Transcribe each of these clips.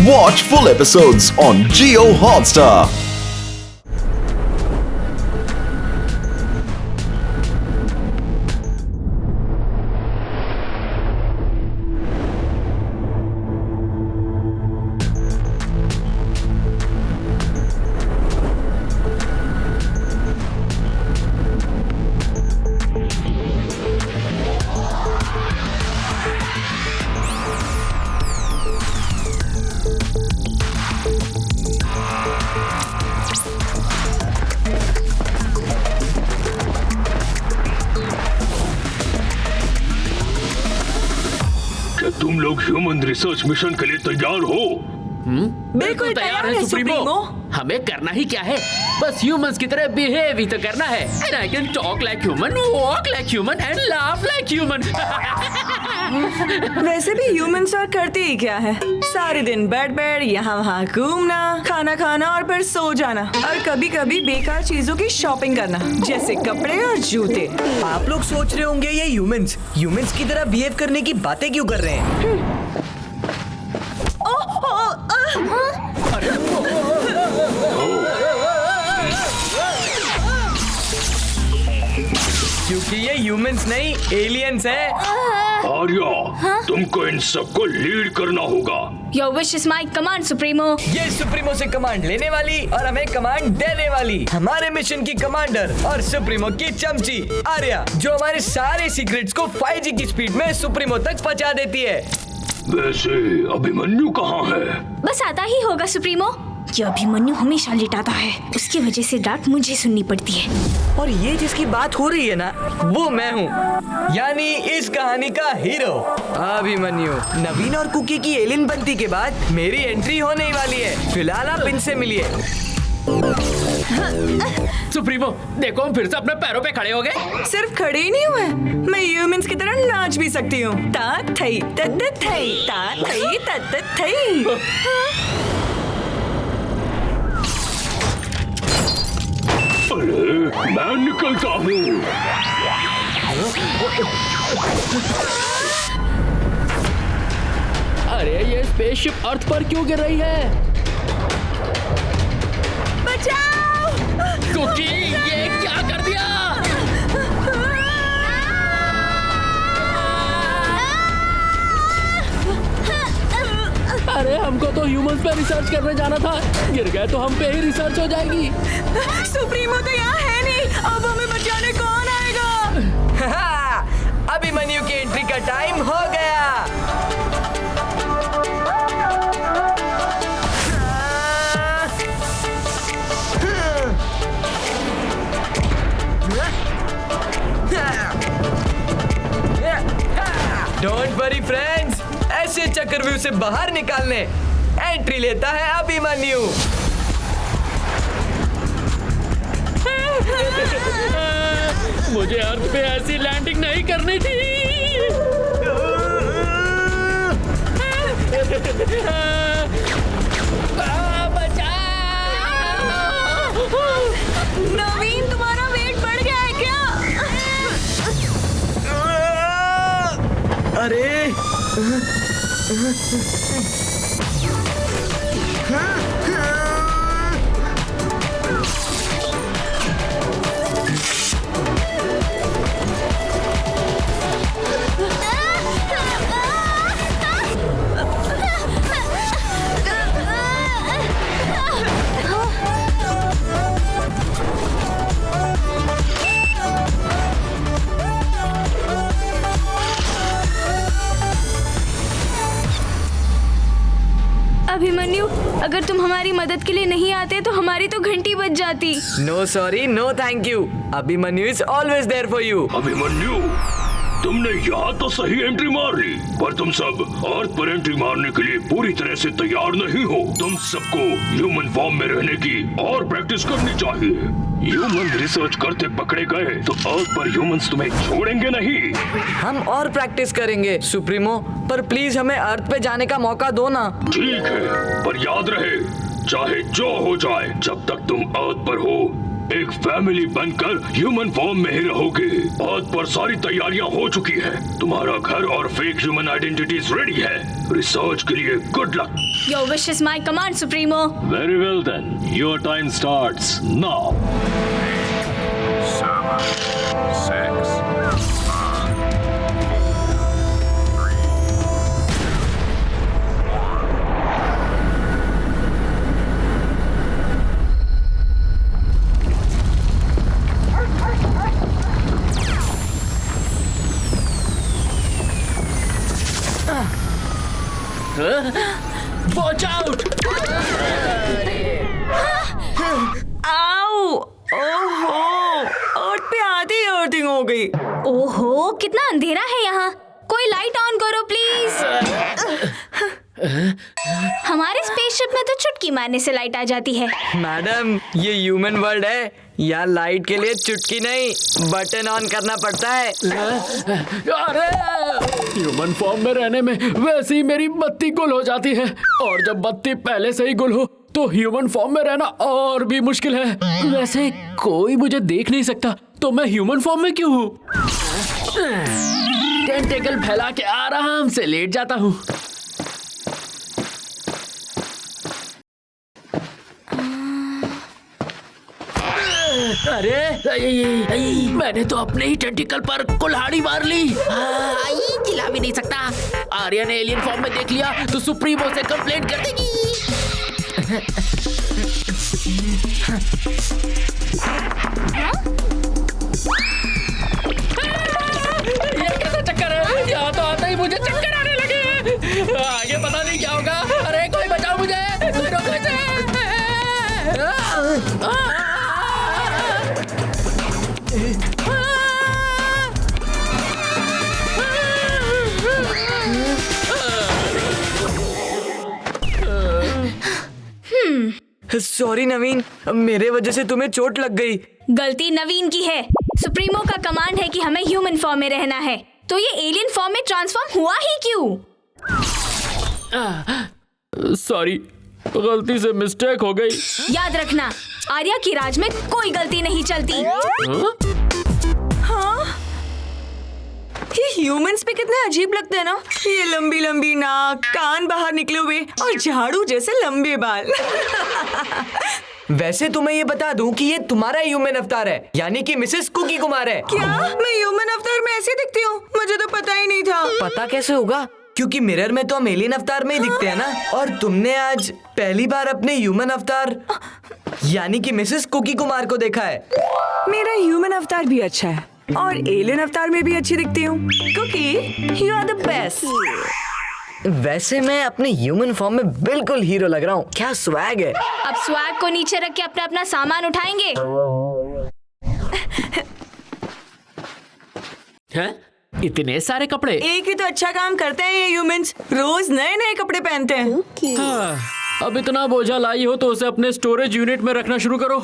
Watch full episodes on Jio Hotstar. तुम लोग human research mission के लिए तैयार हो? बिल्कुल तैयार है सुप्रीमो। हमें करना ही क्या है, बस ह्यूमंस की तरह बिहेव ही तो करना है। And I can talk like human, walk like human and laugh like human. वैसे भी ह्यूमंस और करते ही क्या है, सारे दिन बैठ यहाँ वहाँ घूमना, खाना खाना और फिर सो जाना, और कभी कभी बेकार चीजों की शॉपिंग करना, जैसे कपड़े और जूते। आप लोग सोच रहे होंगे ये ह्यूमंस की तरह बिहेव करने की बातें क्यों कर रहे हैं? क्योंकि ये ह्यूमंस नहीं एलियंस हैं। आर्या, तुमको इन सबको लीड करना होगा। Your wish is my command, supremo. ये सुप्रीमो से कमांड लेने वाली और हमें कमांड देने वाली हमारे मिशन की कमांडर और सुप्रीमो की चमची आर्या, जो हमारे सारे सीक्रेट्स को 5G की स्पीड में सुप्रीमो तक पहुंचा देती है। वैसे अभिमन्यु कहाँ है? बस आता ही होगा सुप्रीमो। ये अभिमन्यु हमेशा लेटाता है, उसकी वजह से डांट मुझे सुननी पड़ती है। और ये जिसकी बात हो रही है ना, वो मैं हूँ, यानी इस कहानी का हीरो अभिमन्यु। नवीन और कुकी की एलियन बनती के बाद मेरी एंट्री होने ही वाली है। फिलहाल आप इनसे मिलिए। सुप्रीमो, देखो हम फिर से अपने पैरों पे खड़े हो गए। सिर्फ खड़े ही नहीं हुए, मैं ह्यूमंस की तरह नाच भी सकती हूँ। ता थई तत थई, ता थई तत थई। अरे मैं निकलता हूँ। अरे ये स्पेसशिप अर्थ पर क्यों गिर रही है? बचाओ! कुकी, ये क्या कर दिया? अरे हमको तो ह्यूमंस पे रिसर्च करने जाना था, गिर गए तो हम पे ही रिसर्च हो जाएगी। सुप्रीमो तो यहाँ है नहीं, अब हमें बचाने कौन आएगा? अभिमन्यु की एंट्री का टाइम हो गया। डोंट वरी फ्रेंड्स, ऐसे चक्रव्यूह से बाहर निकालने एंट्री लेता है अभिमन्यु। मुझे अर्थ पे ऐसी लैंडिंग नहीं करनी थी। नवीन, तुम्हारा वेट बढ़ गया है क्या? अरे अभिमन्यु, अगर तुम हमारी मदद के लिए नहीं आते तो हमारी तो घंटी बज जाती। No sorry, no thank you. Abhimanyu is always there for you. Abhimanyu, तुमने यहाँ तो सही एंट्री मार ली, पर तुम सब अर्थ पर एंट्री मारने के लिए पूरी तरह से तैयार नहीं हो। तुम सबको ह्यूमन फॉर्म में रहने की और प्रैक्टिस करनी चाहिए। ह्यूमन रिसर्च करते पकड़े गए तो अर्थ पर ह्यूमंस तुम्हें छोड़ेंगे नहीं। हम और प्रैक्टिस करेंगे सुप्रीमो, पर प्लीज हमें अर्थ पे जाने का मौका दो ना। ठीक है, पर याद रहे, चाहे जो हो जाए, जब तक तुम अर्थ पर हो एक फैमिली बनकर ह्यूमन फॉर्म में ही रहोगे। अर्थ पर सारी तैयारियां हो चुकी है, तुम्हारा घर और फेक ह्यूमन आइडेंटिटीज रेडी है। रिसर्च के लिए good luck. Your wish is my command, Supremo. Very well then. Your time starts now. 7, 6, 5, 4, 3. Watch out. आओ, ओहो, अर्थ पे आते ही अर्थिंग हो गई। ओहो, कितना अंधेरा है यहाँ। कोई लाइट ऑन करो प्लीज। हमारे स्पेसशिप में तो चुटकी मारने से लाइट आ जाती है। मैडम, ये ह्यूमन वर्ल्ड है, यहाँ लाइट के लिए चुटकी नहीं बटन ऑन करना पड़ता है। अरे ह्यूमन फॉर्म में रहने में वैसे ही मेरी बत्ती गुल हो जाती है, और जब बत्ती पहले से ही गुल हो तो ह्यूमन फॉर्म में रहना और भी मुश्किल है। वैसे कोई मुझे देख नहीं सकता तो मैं ह्यूमन फॉर्म में क्यों हूँ? टेंटेकल फैला के आराम से लेट जाता हूँ। अरे मैंने तो अपने ही टेंटिकल पर कुल्हाड़ी मार ली। चिल्ला भी नहीं सकता। आर्या ने एलियन फॉर्म में देख लिया तो सुप्रीमो से कंप्लेंट कर देगी। ये कैसा चक्कर है? यहाँ तो आता ही मुझे चक्कर आने लगे। आगे पता नहीं क्या होगा। अरे कोई बचाओ मुझे, कोई रोको इसे। सॉरी नवीन, मेरे वजह से तुम्हें चोट लग गई। गलती नवीन की है। सुप्रीमो का कमांड है कि हमें ह्यूमन फॉर्म में रहना है, तो ये एलियन फॉर्म में ट्रांसफॉर्म हुआ ही क्यों? सॉरी, गलती से मिस्टेक हो गई। याद रखना, आर्या की राज में कोई गलती नहीं चलती। हाँ, ये ह्यूमंस पे कितने अजीब लगते हैं ना। ये लंबी लंबी नाक, कान बाहर निकले हुए और झाड़ू जैसे लंबे बाल। वैसे तुम्हें ये बता दूं कि ये तुम्हारा ह्यूमन अवतार है, यानी कि मिसेस कुकी कुमार है। क्या मैं ह्यूमन अवतार में ऐसे दिखती हूँ? मुझे तो पता ही नहीं था। पता कैसे होगा? क्योंकि मिरर में तो हम एलियन अवतार में ही दिखते हैं ना। और तुमने आज पहली बार अपने ह्यूमन अवतार यानी कि मिसेस कुकी कुमार को देखा है। मेरा ह्यूमन अवतार भी अच्छा है और एलियन अवतार में भी अच्छी दिखती हूँ। Cookie, you are the best. वैसे मैं अपने ह्यूमन फॉर्म में बिल्कुल हीरो लग रहा हूँ। क्या स्वैग है। अब स्वैग को नीचे रख के अपना अपना सामान उठाएंगे। हैं? इतने सारे कपड़े। एक ही तो अच्छा काम करते हैं ये ह्यूमंस, रोज नए नए कपड़े पहनते हैं। हाँ, अब इतना बोझा लाई हो तो उसे अपने स्टोरेज यूनिट में रखना शुरू करो।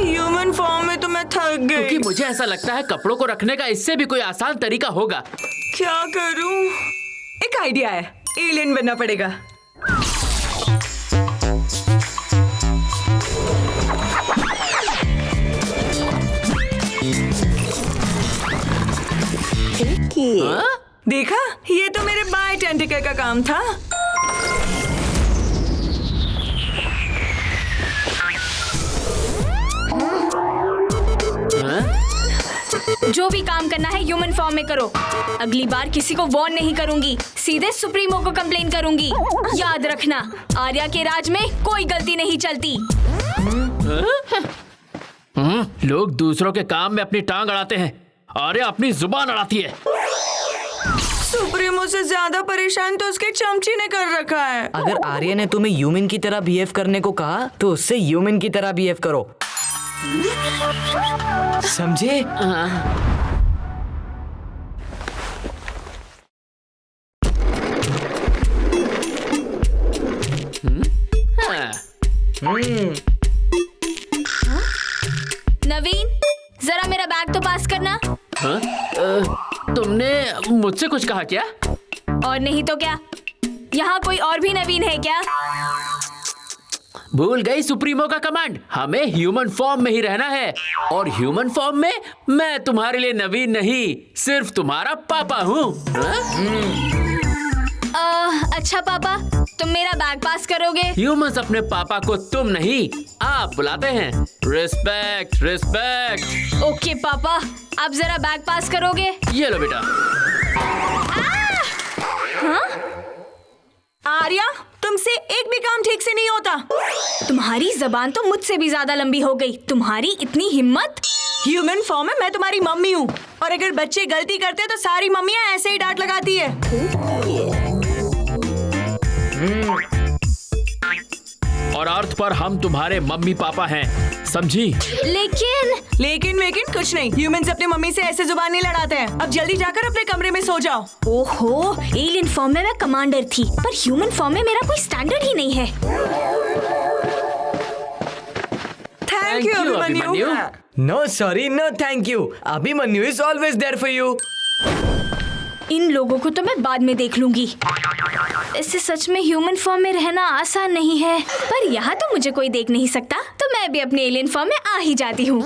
ह्यूमन फॉर्म में तो मैं थक गई। क्योंकि मुझे ऐसा लगता है कपड़ों को रखने का इससे भी कोई आसान तरीका होगा। क्या करूं? एक आइडिया है, एलियन बनना पड़ेगा। हाँ? देखा, ये तो मेरे बाय टेंटिकल का काम था। जो भी काम करना है ह्यूमन फॉर्म में करो। अगली बार किसी को वार्न नहीं करूंगी, सीधे सुप्रीमो को कंप्लेन करूंगी। याद रखना, आर्या के राज में कोई गलती नहीं चलती। लोग दूसरों के काम में अपनी टांग अड़ाते हैं, आर्या अपनी जुबान अड़ाती है। सुप्रीमो से ज्यादा परेशान तो उसके चमची ने कर रखा है। अगर आर्या ने तुम्हें ह्यूमन की तरह बिहेव करने को कहा तो उससे ह्यूमन की तरह बिहेव करो, समझे? नवीन, जरा मेरा बैग तो पास करना। हाँ? तुमने मुझसे कुछ कहा क्या? और नहीं तो क्या, यहाँ कोई और भी नवीन है क्या? भूल गई सुप्रीमो का कमांड, हमें ह्यूमन फॉर्म में ही रहना है। और ह्यूमन फॉर्म में मैं तुम्हारे लिए नवीन नहीं, सिर्फ तुम्हारा पापा हूँ। अच्छा पापा, तुम मेरा बैग पास करोगे? ह्यूमंस अपने पापा को तुम नहीं, आप बुलाते हैं। Respect respect. ओके पापा, आप जरा बैग पास करोगे? ये लो बेटा। आर्या, तुमसे एक भी काम ठीक से नहीं होता। तुम्हारी जबान तो मुझसे भी ज्यादा लंबी हो गई। तुम्हारी इतनी हिम्मत! ह्यूमन फॉर्म में मैं तुम्हारी मम्मी हूँ, और अगर बच्चे गलती करते हैं तो सारी मम्मियाँ ऐसे ही डांट लगाती है। और अर्थ पर हम तुम्हारे मम्मी पापा हैं, समझी? लेकिन कुछ नहीं। ह्यूमंस अपनी मम्मी से ऐसे जुबान नहीं लड़ाते हैं। अब जल्दी जाकर अपने कमरे में सो जाओ। ओहो, एलियन फॉर्म में मैं कमांडर थी, पर ह्यूमन फॉर्म में मेरा कोई स्टैंडर्ड ही नहीं है। Thank you Abhimanyu. No sorry, no thank you. Abhimanyu is always there for you. इन लोगों को तो मैं बाद में देख लूंगी। इससे सच में ह्यूमन फॉर्म में रहना आसान नहीं है, पर यहाँ तो मुझे कोई देख नहीं सकता, तो मैं भी अपने एलियन फॉर्म में आ ही जाती हूँ।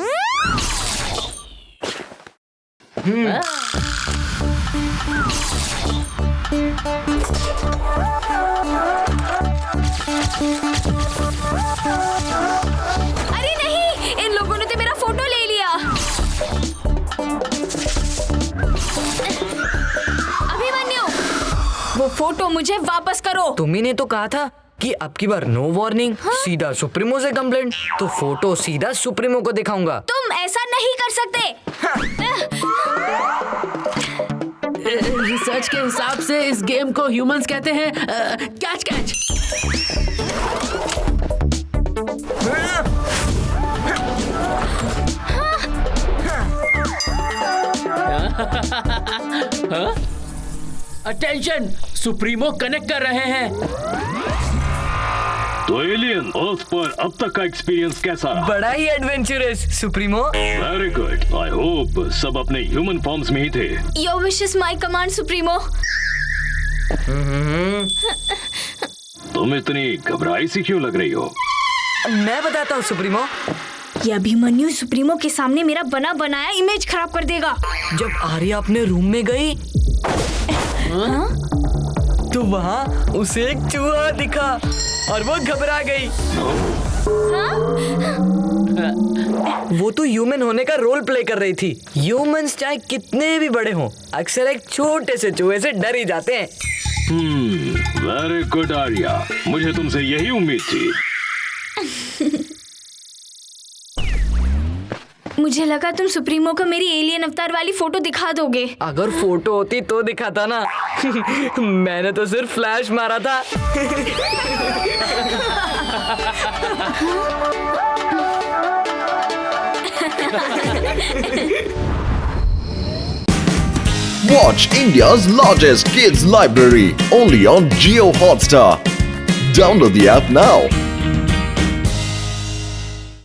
अरे नहीं, इन लोगों ने तो मेरा फोटो ले लिया। अभिमन्यु, वो फोटो मुझे वापस करो। तुम्ही ने तो कहा था कि अब की बार नो वार्निंग, सीधा सुप्रीमो से कंप्लेंट। तो फोटो सीधा सुप्रीमो को दिखाऊंगा। तुम ऐसा नहीं कर सकते। रिसर्च के हिसाब से इस गेम को ह्यूमंस कहते हैं catch catch. Attention, supremo connect कर रहे हैं। तो एलियन, अर्थ पर अब तक का एक्सपीरियंस कैसा रहा? बड़ा ही adventurous supremo. Very good. I hope सब अपने ह्यूमन फॉर्म्स में ही थे। Your wish is my command supremo. तुम इतनी घबराई सी क्यों लग रही हो? मैं बताता हूँ सुप्रीमो। ये अभिमन्यु सुप्रीमो के सामने मेरा बना बनाया इमेज खराब कर देगा। जब आर्या अपने रूम में गई तो वहाँ उसे एक चूहा दिखा और वो घबरा गई। वो तो ह्यूमन होने का रोल प्ले कर रही थी। ह्यूमंस चाहे कितने भी बड़े हों, अक्सर एक छोटे से चूहे से डर ही जाते हैं। वेरी गुड आर्या, मुझे तुमसे यही उम्मीद थी। मुझे लगा तुम सुप्रीमो को मेरी एलियन अवतार वाली फोटो दिखा दोगे। अगर फोटो होती तो दिखाता ना। मैंने तो सिर्फ फ्लैश मारा था। Watch India's largest kids library only on Jio Hotstar. Download the app now.